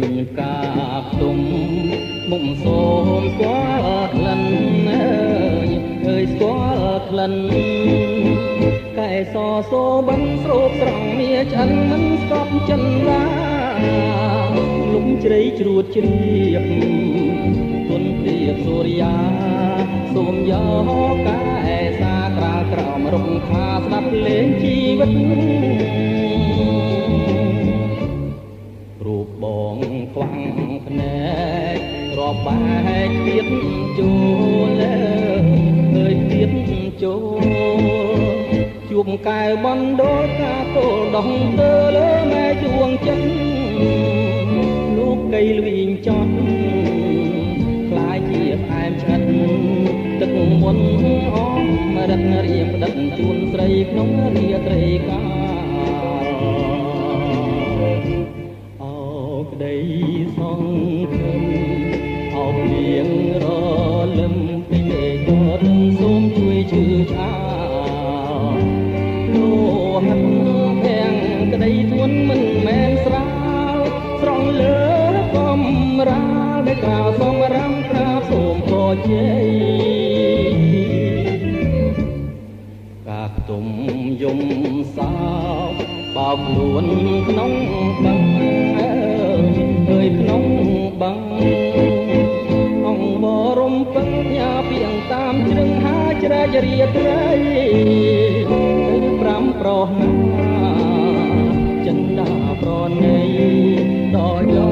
ញកាទុំមុំសូមស្គាល់ក្លិនអើយស្គាល់ក្លិនកែសសូបិនស្រូបស្រង់មាឆ្អិនមិនស្កប់ចិនឡាលំជ្រៃជ្រួតជ្រាបទុនព្រៀបសូរិយាសូមយកកែសាក្រាលក្រោមរុក្ខាស្ដាប់លេងជីវិតរូបបងខ្វាំងភ្នែករាប់បែកទៀតចូលអើយទៀតចូលជួបកែបណ្ដូលការទល់ដងទៅលើម៉ែជួងចិត្តលោកកៃលវិញចត់ខ្លាយជាផ្អែមឆ្អិនទឹកមុនអមរឹករៀងផ្ដិតជួនស្រីក្នុងរាត្រីកាអោក្តីសង្ឃឹមអោភ្លៀងរលឹមពីមេឃរឹងសូមជួយឈឺឆាលោហិតភាំងក្តីធួនមិនមែនស្រាលស្រង់លើកំរាលដែលក្រៅសំរាំក្រាបសូមខជ័យកាខ្ទុំយំសោកបោកខ្លួនក្នុងបឹងអើយក្នុងបឹងអង្គបរំពឹងញ៉ាពីងតាមជ្រឹងហាជ្រែករាត្រី